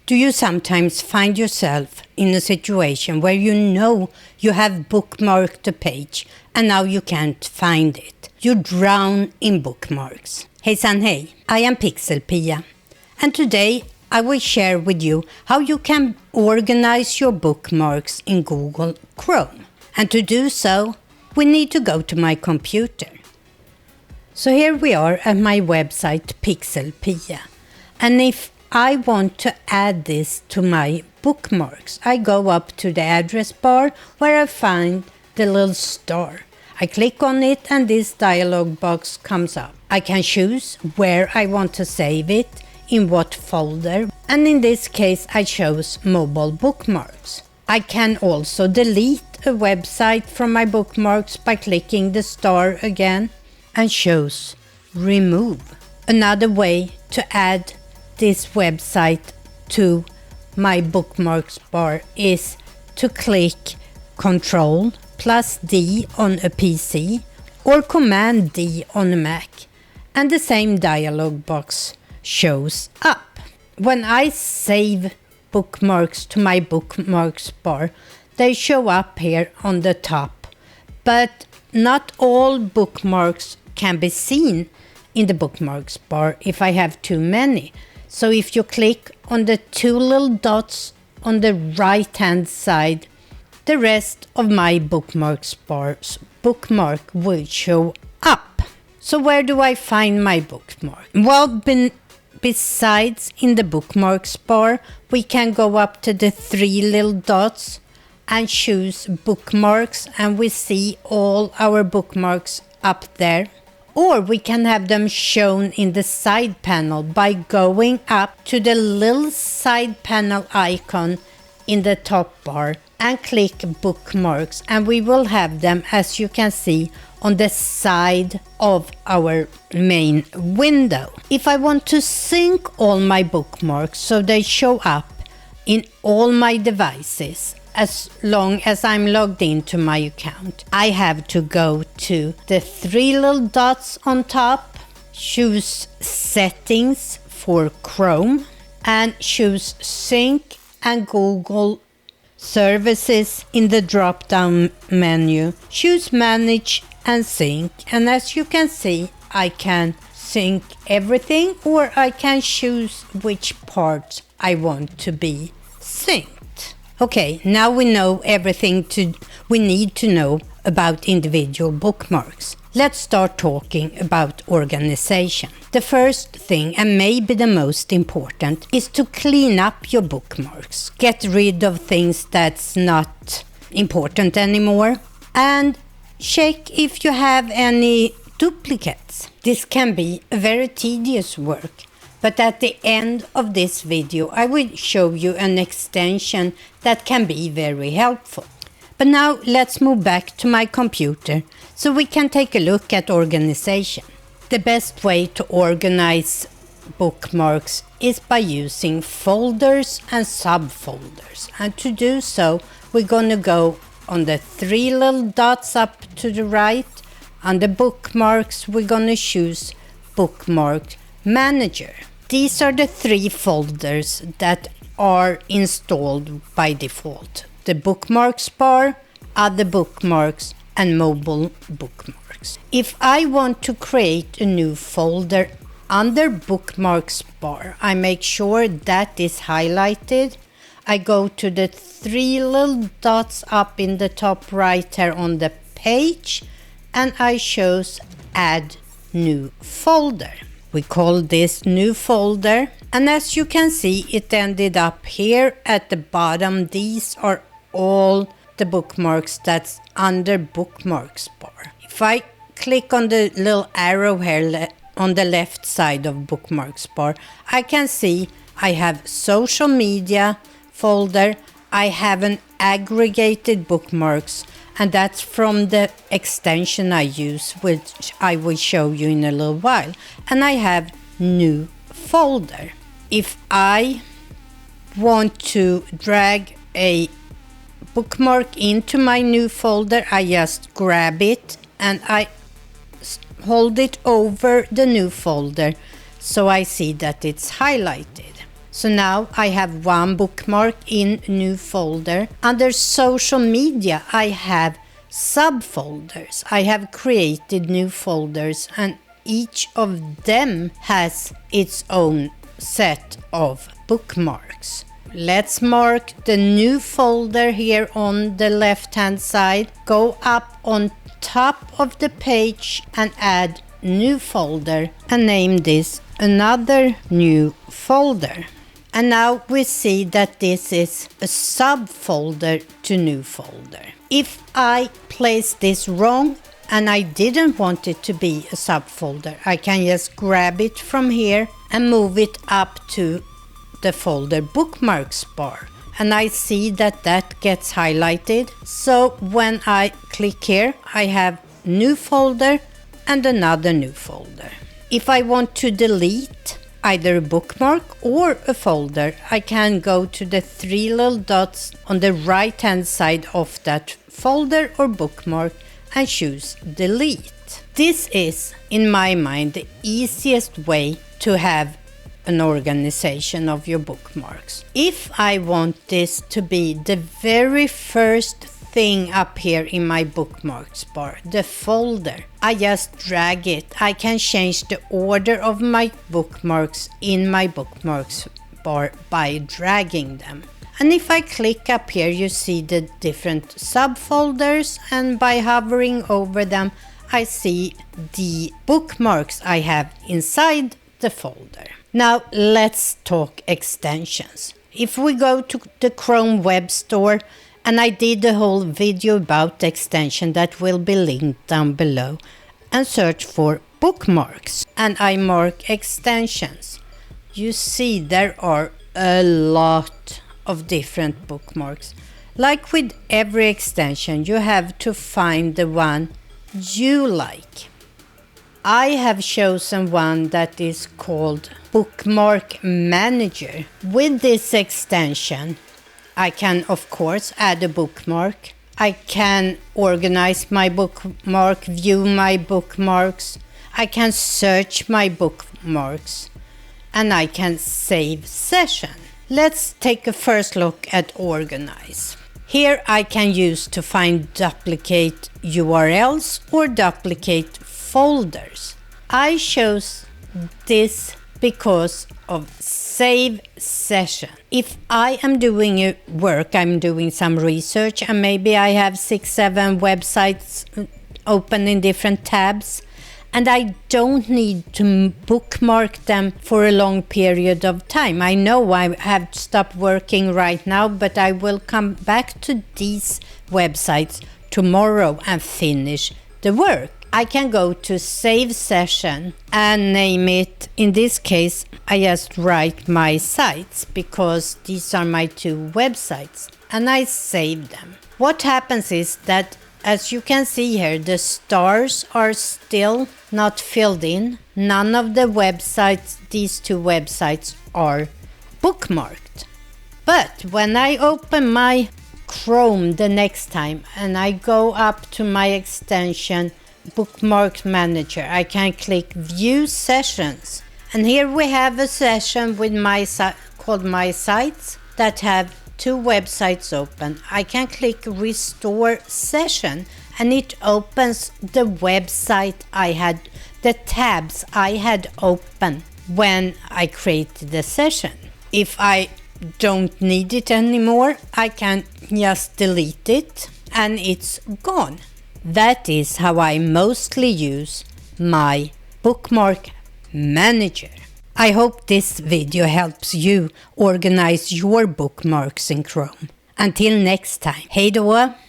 Do you sometimes find yourself in a situation where you know you have bookmarked a page and now you can't find it? You drown in bookmarks. Hejsan hej, I am PixelPia, and today I will share with you how you can organize your bookmarks in Google Chrome. And to do so, we need to go to my computer. So here we are at my website PixelPia, and if I want to add this to my bookmarks, I go up to the address bar where I find the little star. I click on it and this dialog box comes up. I can choose where I want to save it, in what folder, and in this case I chose mobile bookmarks. I can also delete a website from my bookmarks by clicking the star again and choose remove. Another way to add this website to my bookmarks bar is to click Ctrl+D on a PC or Command D on a Mac, and the same dialog box shows up. When I save bookmarks to my bookmarks bar, they show up here on the top, but not all bookmarks can be seen in the bookmarks bar if I have too many. So if you click on the two little dots on the right hand side, the rest of my bookmarks bar's bookmark will show up. So where do I find my bookmark? Well, besides in the bookmarks bar, we can go up to the three little dots and choose bookmarks, and we see all our bookmarks up there. Or we can have them shown in the side panel by going up to the little side panel icon in the top bar and click bookmarks, and we will have them, as you can see, on the side of our main window. If I want to sync all my bookmarks so they show up in all my devices, as long as I'm logged into my account, I have to go to the three little dots on top, choose Settings for Chrome, and choose Sync and Google Services in the drop-down menu. Choose Manage and Sync, and as you can see, I can sync everything, or I can choose which parts I want to be synced. Okay, now we know everything we need to know about individual bookmarks. Let's start talking about organization. The first thing, and maybe the most important, is to clean up your bookmarks. Get rid of things that's not important anymore, and check if you have any duplicates. This can be a very tedious work, but at the end of this video I will show you an extension that can be very helpful. But now let's move back to my computer so we can take a look at organization. The best way to organize bookmarks is by using folders and subfolders. And to do so, we're going to go on the three little dots up to the right. Under bookmarks, we're going to choose Bookmark Manager. These are the three folders that are installed by default: the bookmarks bar, other bookmarks, and mobile bookmarks. If I want to create a new folder under bookmarks bar, I make sure that is highlighted. I go to the three little dots up in the top right here on the page, and I choose Add New Folder. We call this new folder, and as you can see, it ended up here at the bottom. These are all the bookmarks that's under bookmarks bar. If I click on the little arrow here on the left side of bookmarks bar, I can see I have social media folder. I have an aggregated bookmarks, and that's from the extension I use, which I will show you in a little while. And I have new folder. If I want to drag a bookmark into my new folder, I just grab it and I hold it over the new folder so I see that it's highlighted. So now I have one bookmark in new folder. Under social media, I have subfolders. I have created new folders and each of them has its own set of bookmarks. Let's mark the new folder here on the left hand side. Go up on top of the page and add new folder and name this another new folder. And now we see that this is a subfolder to new folder. If I place this wrong and I didn't want it to be a subfolder, I can just grab it from here and move it up to the folder Bookmarks bar. And I see that that gets highlighted. So when I click here, I have new folder and another new folder. If I want to delete either a bookmark or a folder, I can go to the three little dots on the right hand side of that folder or bookmark and choose delete. This is, in my mind, the easiest way to have an organization of your bookmarks. If I want this to be the very first thing up here in my bookmarks bar, the folder, I just drag it. I can change the order of my bookmarks in my bookmarks bar by dragging them. And if I click up here, you see the different subfolders, and by hovering over them, I see the bookmarks I have inside the folder. Now let's talk extensions. If we go to the Chrome Web Store, and I did a whole video about the extension that will be linked down below, and search for bookmarks, and I mark extensions, you see there are a lot of different bookmarks. Like with every extension, you have to find the one you like. I have chosen one that is called Bookmark Manager. With this extension, I can of course add a bookmark. I can organize my bookmark, view my bookmarks. I can search my bookmarks, and I can save session. Let's take a first look at organize. Here I can use to find duplicate URLs or duplicate folders. I chose this because of save session. If I am doing work, I'm doing some research, and maybe I have 6-7 websites open in different tabs, and I don't need to bookmark them for a long period of time. I know I have to stop working right now, but I will come back to these websites tomorrow and finish the work. I can go to save session and name it. In this case, I just write my sites because these are my 2 websites, and I save them. What happens is that, as you can see here, the stars are still not filled in. None of the websites, these 2 websites, are bookmarked. But when I open my Chrome the next time and I go up to my extension Bookmark Manager, I can click View Sessions, and here we have a session with called My Sites that have 2 websites open. I can click Restore Session, and it opens the website the tabs I had open when I created the session. If I don't need it anymore, I can just delete it and it's gone. That is how I mostly use my Bookmark Manager. I hope this video helps you organize your bookmarks in Chrome. Until next time, hej då!